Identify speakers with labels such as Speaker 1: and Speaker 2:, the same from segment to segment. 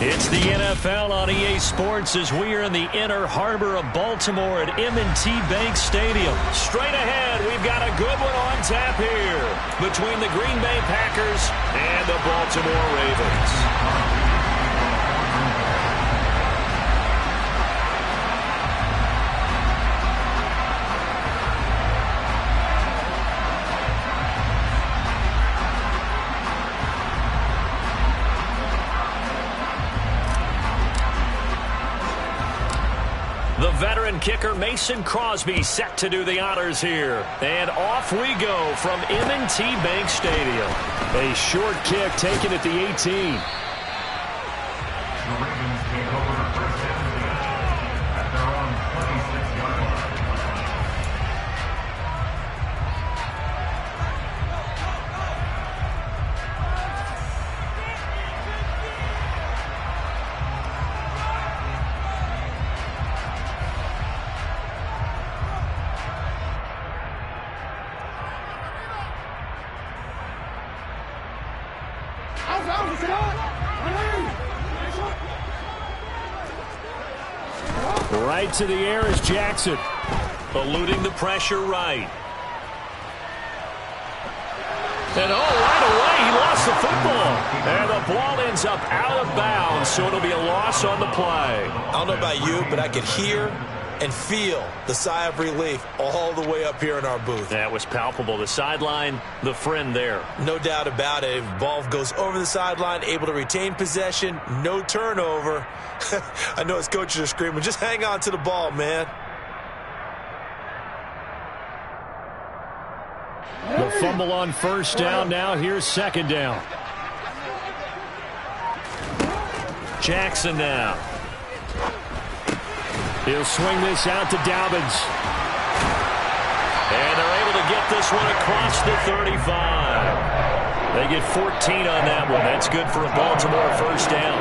Speaker 1: It's the NFL on EA Sports as we are in the inner harbor of Baltimore at M&T Bank Stadium. Straight ahead, we've got a good one on tap here between the Green Bay Packers and the Baltimore Ravens. The veteran kicker Mason Crosby set to do the honors here. And off we go from M&T Bank Stadium. A short kick taken at the 18. Right to the air is Jackson. Eluding the pressure right. And right away, he lost the football. And the ball ends up out of bounds, so it'll be a loss on the play.
Speaker 2: I don't know about you, but I could hear and feel the sigh of relief all the way up here in our booth.
Speaker 1: That was palpable. The sideline, the friend there.
Speaker 2: No doubt about it. Ball goes over the sideline, able to retain possession, no turnover. I know his coaches are screaming, just hang on to the ball, man.
Speaker 1: The fumble on first down. Now here's second down. Jackson now. He'll swing this out to Dobbins. And they're able to get this one across the 35. They get 14 on that one. That's good for a Baltimore first down.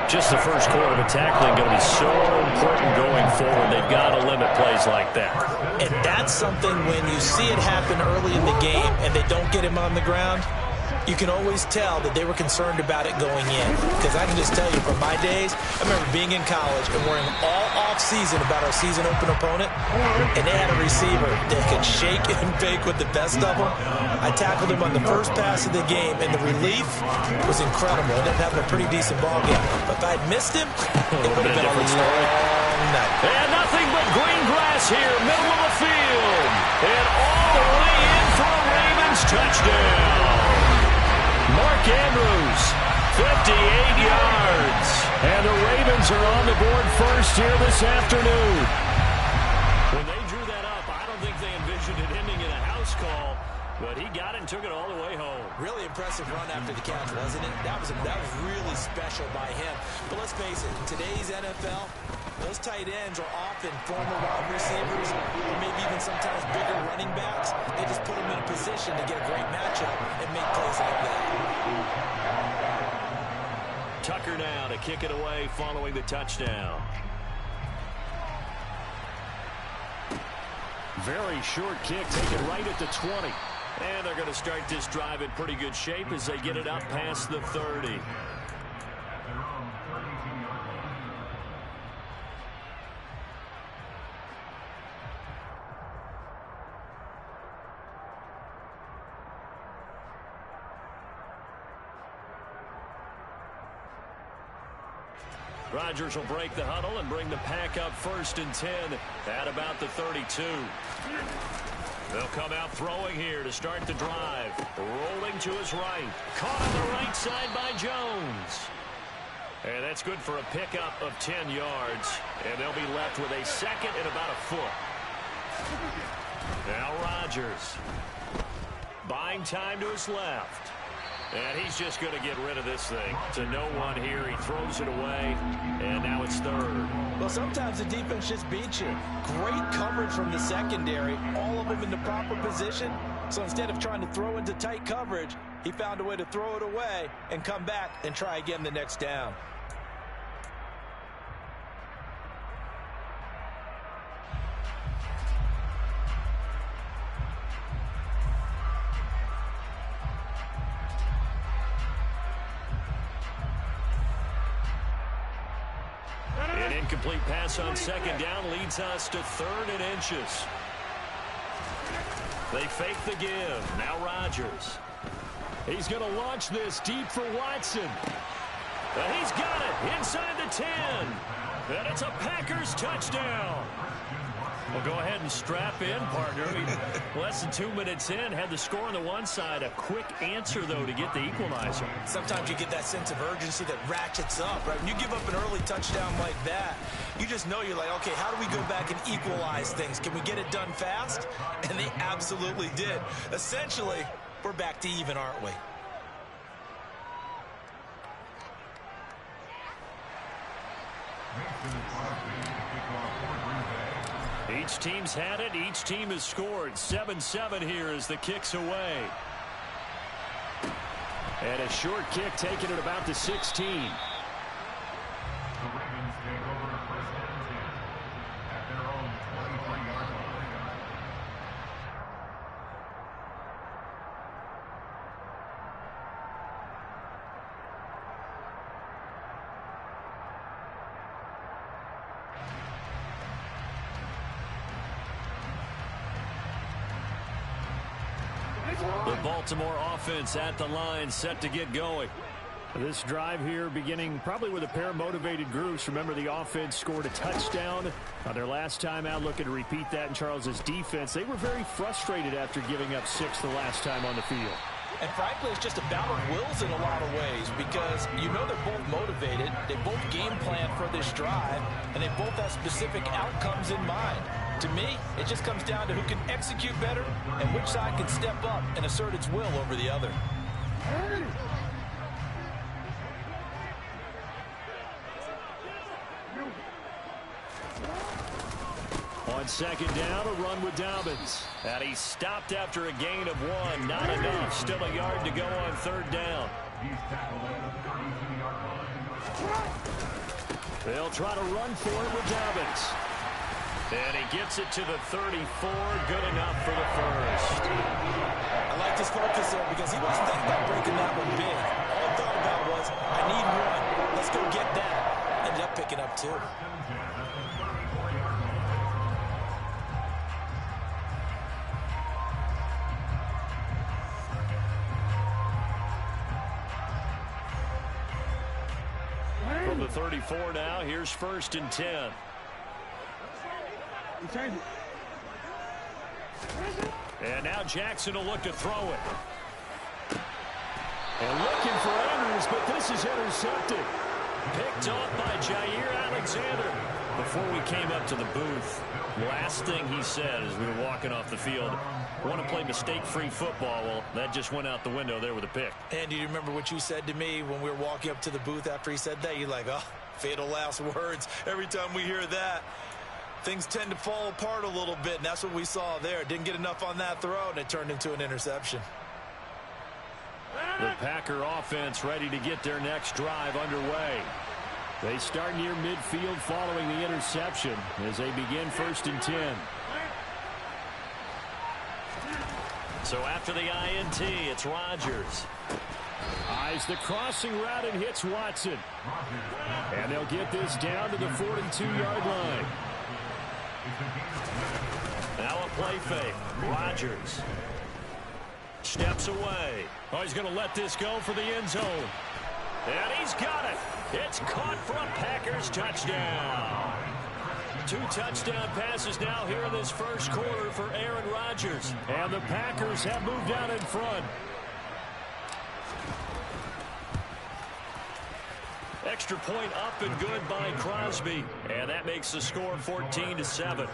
Speaker 1: Just the first quarter of tackling going to be so important going forward. They've got to limit plays like that.
Speaker 2: And that's something when you see it happen early in the game and they don't get him on the ground, you can always tell that they were concerned about it going in. Because I can just tell you from my days, I remember being in college and worrying all off-season about our season open opponent, and they had a receiver that could shake and bake with the best of them. I tackled him on the first pass of the game, and the relief was incredible. I ended up having a pretty decent ball game. But if I'd missed him, it would have been a long night.
Speaker 1: And nothing but green grass here, middle of the field. And all the way in for a Ravens touchdown. Mark Andrews, 58 yards. And the Ravens are on the board first here this afternoon. When they drew that up, I don't think they envisioned it ending in a house call, but he got it and took it all the way home.
Speaker 2: Really impressive run after the catch, wasn't it? That was really special by him. But let's face it, in today's NFL, those tight ends are often former wide receivers or maybe even sometimes bigger running backs. They just put them in a position to get a great matchup and make plays like that.
Speaker 1: Tucker now to kick it away following the touchdown. Very short kick taken right at the 20. And they're going to start this drive in pretty good shape as they get it up past the 30. Rodgers will break the huddle and bring the pack up 1st and 10 at about the 32. They'll come out throwing here to start the drive. Rolling to his right. Caught on the right side by Jones. And that's good for a pickup of 10 yards. And they'll be left with a second and about a foot. Now Rodgers. Buying time to his left. And he's just going to get rid of this thing. To no one here. He throws it away. And now it's 3rd.
Speaker 2: Well, sometimes the defense just beats you. Great coverage from the secondary. All of them in the proper position. So instead of trying to throw into tight coverage, he found a way to throw it away and come back and try again the next down.
Speaker 1: An incomplete pass on second down leads us to 3rd and inches. They fake the give. Now Rodgers. He's going to launch this deep for Watson. And he's got it inside the 10. And it's a Packers touchdown. Well, go ahead and strap in, partner. Less than 2 minutes in, had the score on the one side. A quick answer, though, to get the equalizer.
Speaker 2: Sometimes you get that sense of urgency that ratchets up, right? When you give up an early touchdown like that, you just know you're like, okay, how do we go back and equalize things? Can we get it done fast? And they absolutely did. Essentially, we're back to even, aren't we?
Speaker 1: Each team's had it. Each team has scored. 7-7 here as the kick's away. And a short kick taken at about the 16.
Speaker 3: The Ravens take over first and 10 at their own 23-yard line.
Speaker 1: The Baltimore offense at the line, set to get going.
Speaker 4: This drive here beginning probably with a pair of motivated groups. Remember, the offense scored a touchdown on their last time out, looking to repeat that in Charles's defense. They were very frustrated after giving up 6 the last time on the field.
Speaker 2: And frankly, it's just a battle of wills in a lot of ways because you know they're both motivated, they both game plan for this drive, and they both have specific outcomes in mind. To me, it just comes down to who can execute better and which side can step up and assert its will over the other.
Speaker 1: On second down, a run with Dobbins. And he stopped after a gain of 1. Not enough. Still a yard to go on third down.
Speaker 3: He's tackled at the 32-yard line.
Speaker 1: They'll try to run for it with Dobbins. And he gets it to the 34. Good enough for the first.
Speaker 2: I like his focus there because he wasn't thinking about breaking that one big. All he thought about was, I need 1. Let's go get that. Ended up picking up 2.
Speaker 1: From the 34 now, here's 1st and 10. And now Jackson will look to throw it. And looking for Andrews, but this is intercepted. Picked off by Jair Alexander. Before we came up to the booth, last thing he said as we were walking off the field, I want to play mistake-free football. Well, that just went out the window there with a pick.
Speaker 2: And do you remember what you said to me when we were walking up to the booth after he said that? You're like, oh, fatal last words. Every time we hear that, things tend to fall apart a little bit, and that's what we saw there. Didn't get enough on that throw, and it turned into an interception.
Speaker 1: The Packer offense ready to get their next drive underway. They start near midfield following the interception as they begin 1st and 10. So after the INT, it's Rodgers.
Speaker 4: Eyes the crossing route and hits Watson. And they'll get this down to the 42-yard line.
Speaker 1: Now a play fake. Rodgers steps away. Oh, he's going to let this go for the end zone. And he's got it. It's caught for a Packers touchdown. 2 touchdown passes now here in this first quarter for Aaron Rodgers.
Speaker 4: And the Packers have moved out in front.
Speaker 1: Extra point up and good by Crosby. And that makes the score 14-7.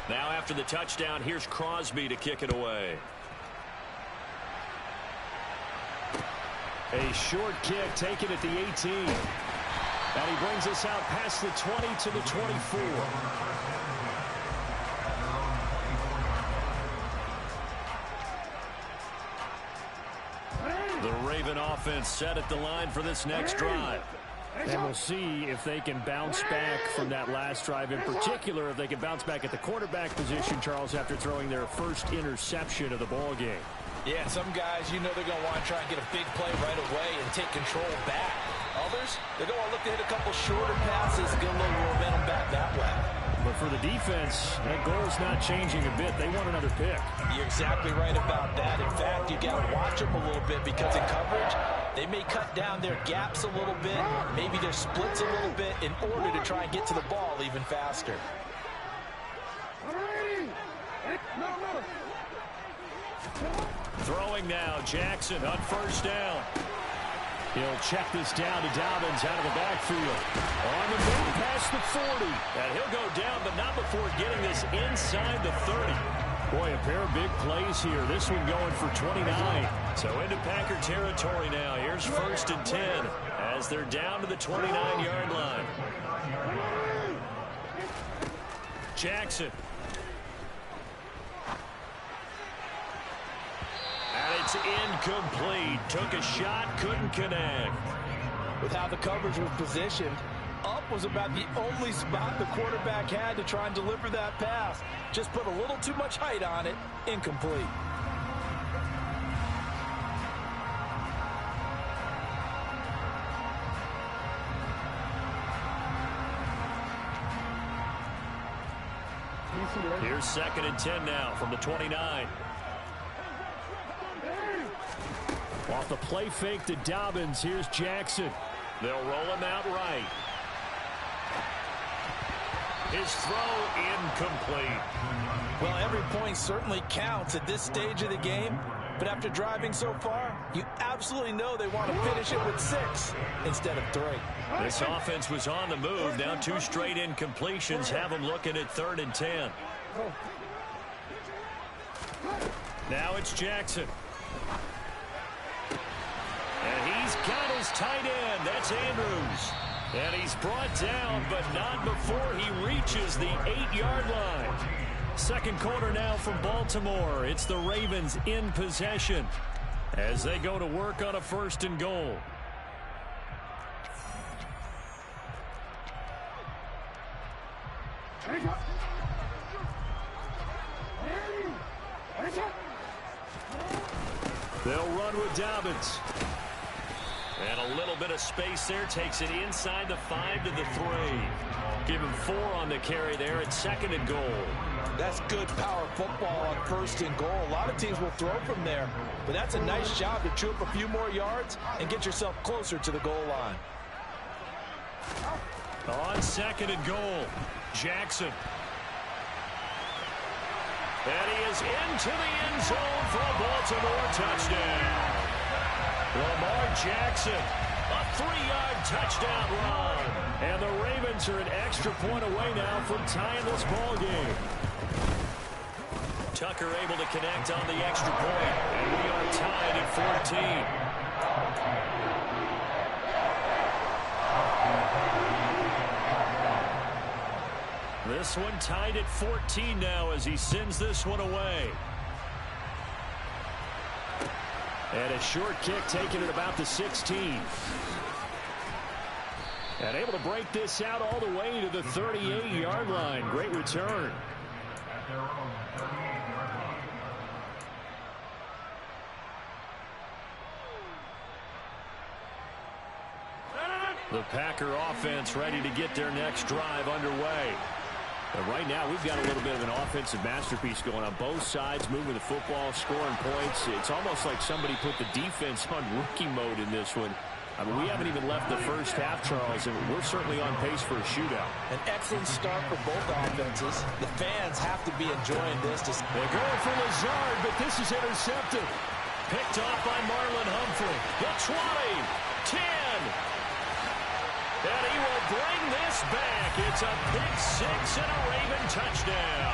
Speaker 1: Now after the touchdown, here's Crosby to kick it away.
Speaker 4: A short kick taken at the 18. And he brings us out past the 20 to the 24.
Speaker 1: The Raven offense set at the line for this next drive.
Speaker 4: And we'll see if they can bounce back from that last drive. In particular, if they can bounce back at the quarterback position, Charles, after throwing their first interception of the ball game.
Speaker 2: Yeah, some guys, you know they're going to want to try and get a big play right away and take control back. Others, they're going to look to hit a couple shorter passes and get a little momentum back that way.
Speaker 4: But for the defense, that goal's not changing a bit. They want another pick.
Speaker 2: You're exactly right about that. In fact, you got to watch them a little bit because in coverage, they may cut down their gaps a little bit, maybe their splits a little bit in order to try and get to the ball even faster.
Speaker 4: Throwing now, Jackson on first down. He'll check this down to Dobbins out of the backfield. On the move past the 40. And he'll go down, but not before getting this inside the 30. Boy, a pair of big plays here. This one going for 29. So into Packer territory now. Here's 1st and 10 as they're down to the 29-yard line. Jackson. And it's incomplete. Took a shot, couldn't connect.
Speaker 2: With how the coverage was positioned, up was about the only spot the quarterback had to try and deliver that pass. Just put a little too much height on it. Incomplete.
Speaker 4: Here's 2nd and 10 now from the 29. Off the play fake to Dobbins. Here's Jackson. They'll roll him out right. His throw incomplete.
Speaker 2: Well, every point certainly counts at this stage of the game. But after driving so far, you absolutely know they want to finish it with 6 instead of 3.
Speaker 4: This offense was on the move. Now 2 straight incompletions have them looking at 3rd and 10. Now it's Jackson. And he's got his tight end. That's Andrews. And he's brought down, but not before he reaches the 8-yard line. Second quarter now from Baltimore. It's the Ravens in possession as they go to work on a 1st and goal. They'll run with Dobbins. And a little bit of space there. Takes it inside the 5 to the 3. Give him 4 on the carry there at 2nd and goal.
Speaker 2: That's good power football on 1st and goal. A lot of teams will throw from there. But that's a nice job to chew up a few more yards and get yourself closer to the goal line.
Speaker 4: On 2nd and goal, Jackson. And he is into the end zone for a Baltimore touchdown. Lamar Jackson, a 3-yard touchdown run. And the Ravens are an extra point away now from tying this ball game. Tucker able to connect on the extra point. And we are tied at 14. This one tied at 14 now as he sends this one away. And a short kick taken at about the 16. And able to break this out all the way to the 38-yard line. Great return.
Speaker 3: At their own 38-yard line.
Speaker 4: The Packer offense ready to get their next drive underway. But right now, we've got a little bit of an offensive masterpiece going on both sides, moving the football, scoring points. It's almost like somebody put the defense on rookie mode in this one. I mean, we haven't even left the first half, Charles, and we're certainly on pace for a shootout.
Speaker 2: An excellent start for both offenses. The fans have to be enjoying this.
Speaker 4: They're going for Lazard, but this is intercepted. Picked off by Marlon Humphrey. The 20, 10. And he will bring this back. It's a pick 6 and a Raven touchdown.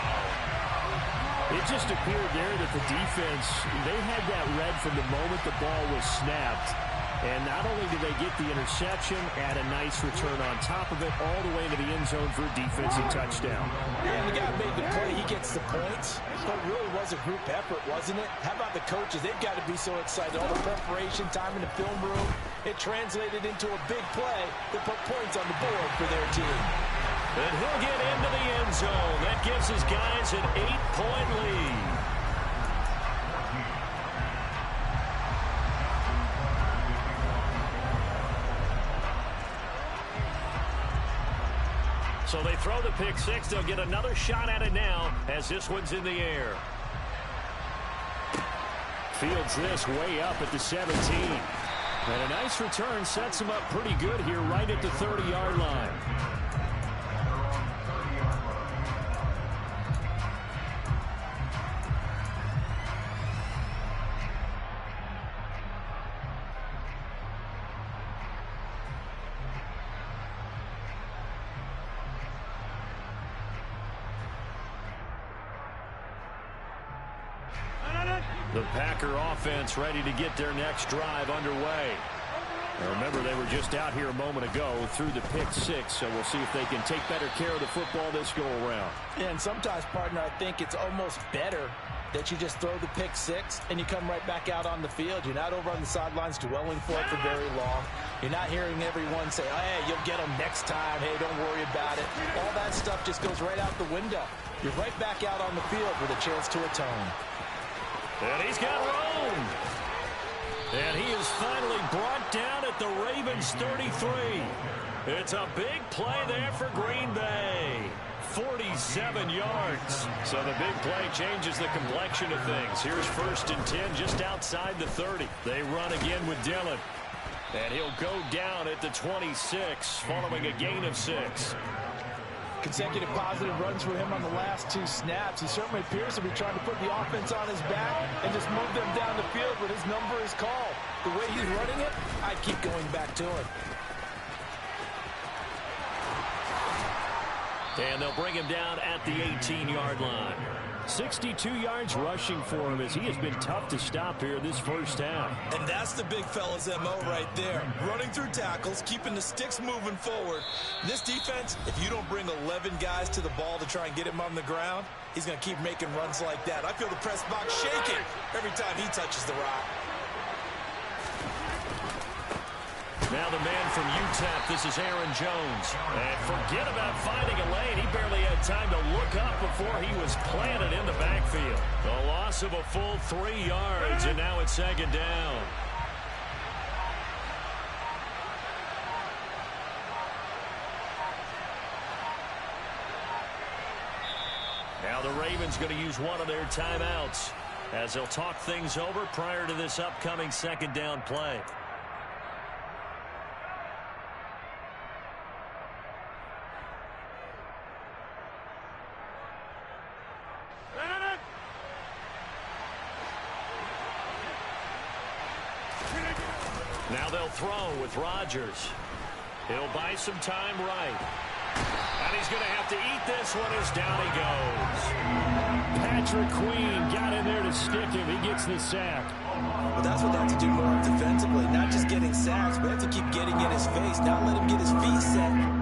Speaker 4: It just appeared there that the defense, they had that read from the moment the ball was snapped. And not only do they get the interception, add a nice return on top of it, all the way to the end zone for a defensive touchdown.
Speaker 2: Yeah, the guy made the play. He gets the points. But it really was a group effort, wasn't it? How about the coaches? They've got to be so excited. All the preparation, time in the film room, it translated into a big play that put points on the board for their team.
Speaker 1: And he'll get into the end zone. That gives his guys an 8-point lead. So they throw the pick six. They'll get another shot at it now as this one's in the air. Fields this way up at the 17. And a nice return sets him up pretty good here right at the 30-yard line. The Packer offense ready to get their next drive underway. Now remember, they were just out here a moment ago through the pick six, so we'll see if they can take better care of the football this go-around.
Speaker 2: Yeah, and sometimes, partner, I think it's almost better that you just throw the pick six and you come right back out on the field. You're not over on the sidelines dwelling for it for very long. You're not hearing everyone say, oh, hey, you'll get them next time. Hey, don't worry about it. All that stuff just goes right out the window. You're right back out on the field with a chance to atone.
Speaker 1: And he's got room. And he is finally brought down at the Ravens 33. It's a big play there for Green Bay. 47 yards. So the big play changes the complexion of things. Here's 1st and 10 just outside the 30. They run again with Dillon. And he'll go down at the 26 following a gain of 6.
Speaker 2: Consecutive positive runs for him on the last 2 snaps. He certainly appears to be trying to put the offense on his back and just move them down the field when his number is called. The way he's running it, I keep going back to him.
Speaker 1: And they'll bring him down at the 18-yard line.
Speaker 4: 62 yards rushing for him as he has been tough to stop here this first half.
Speaker 2: And that's the big fella's MO right there. Running through tackles, keeping the sticks moving forward. This defense, if you don't bring 11 guys to the ball to try and get him on the ground, he's going to keep making runs like that. I feel the press box shaking every time he touches the rock.
Speaker 1: Now the man from UTEP, this is Aaron Jones. And forget about finding a lane. He barely had time to look up before he was planted in the backfield. A loss of a full 3 yards, and now it's 2nd down. Now the Ravens going to use one of their timeouts as they'll talk things over prior to this upcoming 2nd down play. Now they'll throw with Rodgers. He'll buy some time right. And he's going to have to eat this one as down he goes.
Speaker 4: Patrick Queen got in there to stick him. He gets the sack.
Speaker 2: Well, that's what they have to do more defensively. Not just getting sacks, but have to keep getting in his face. Not let him get his feet set.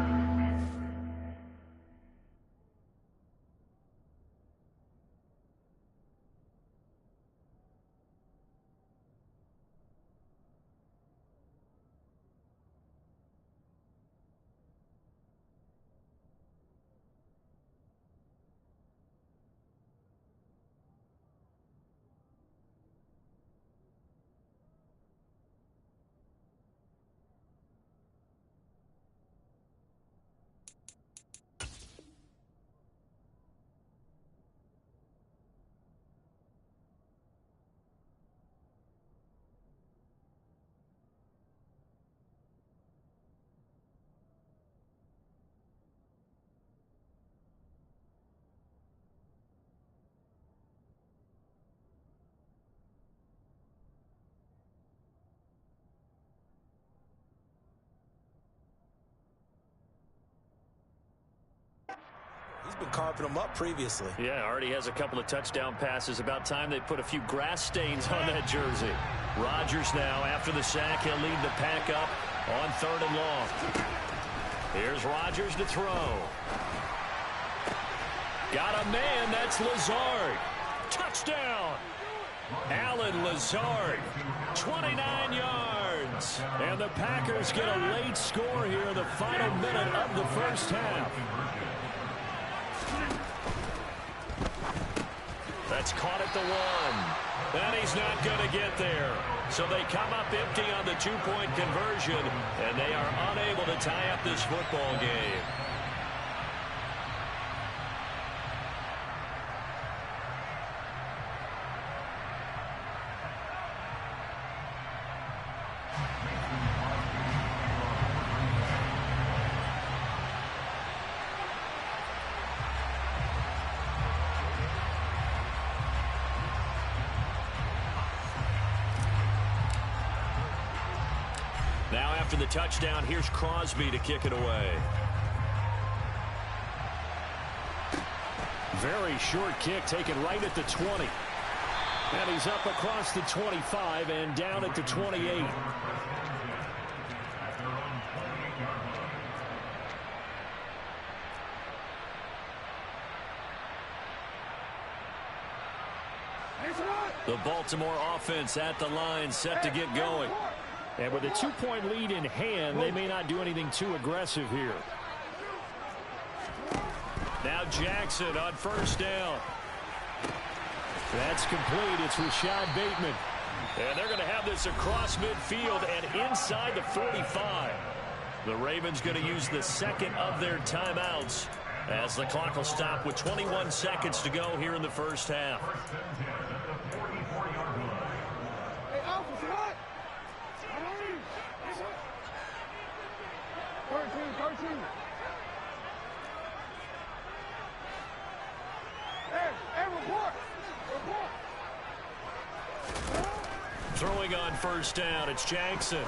Speaker 2: He's been carving them up previously.
Speaker 1: Yeah, already has a couple of touchdown passes. About time they put a few grass stains on that jersey.
Speaker 4: Rodgers now, after the sack, he'll lead the pack up on 3rd and long. Here's Rodgers to throw. Got a man, that's Lazard. Touchdown! Alan Lazard, 29 yards. And the Packers get a late score here in the final minute of the first half. That's caught at the 1. And he's not going to get there. So they come up empty on the 2-point conversion, and they are unable to tie up this football game. Now after the touchdown, here's Crosby to kick it away. Very short kick taken right at the 20. And he's up across the 25 and down at the 28. The Baltimore offense at the line, set to get going. And with a 2-point lead in hand, they may not do anything too aggressive here. Now Jackson on 1st down. That's complete. It's Rashad Bateman. And they're going to have this across midfield and inside the 45. The Ravens going to use the second of their timeouts as the clock will stop with 21 seconds to go here in the first half. Throwing on 1st down, it's Jackson.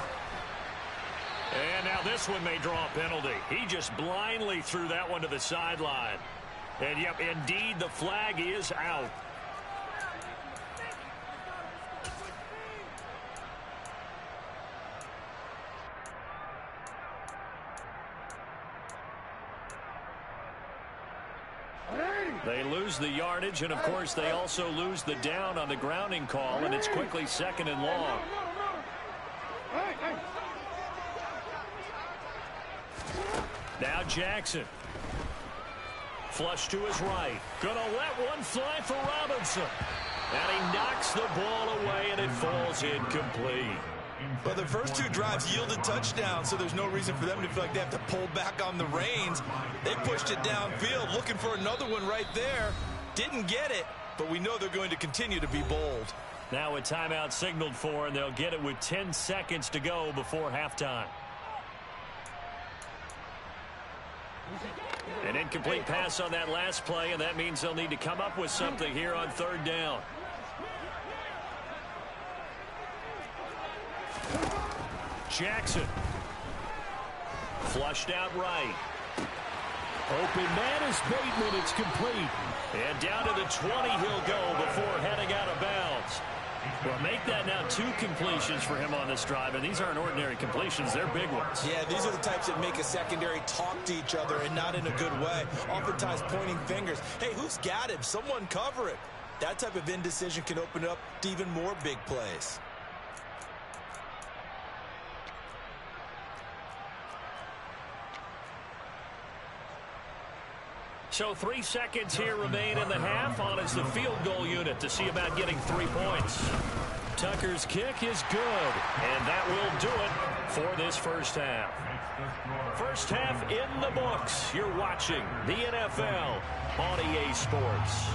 Speaker 4: And now this one may draw a penalty. He just blindly threw that one to the sideline. And yep, indeed, the flag is out. They lose the yardage, and of course they also lose the down on the grounding call, and it's quickly 2nd and long. Now Jackson. Flush to his right. Gonna let one fly for Robinson. And he knocks the ball away, and it falls incomplete.
Speaker 2: But the first 2 drives yielded touchdowns, so there's no reason for them to feel like they have to pull back on the reins. They pushed it downfield, looking for another one right there. Didn't get it, but we know they're going to continue to be bold.
Speaker 4: Now a timeout signaled for, and they'll get it with 10 seconds to go before halftime. An incomplete pass on that last play, and that means they'll need to come up with something here on 3rd down. Jackson. Flushed out right. Open man is Bateman. It's complete. And down to the 20 he'll go before heading out of bounds. Well, make that now 2 completions for him on this drive, and these aren't ordinary completions. They're big ones.
Speaker 2: Yeah, these are the types that make a secondary talk to each other, and not in a good way. Oftentimes pointing fingers. Hey, who's got him? Someone cover it. That type of indecision can open up to even more big plays.
Speaker 4: So 3 seconds here remain in the half. On is the field goal unit to see about getting 3 points. Tucker's kick is good, and that will do it for this first half. First half in the books. You're watching the NFL on EA Sports.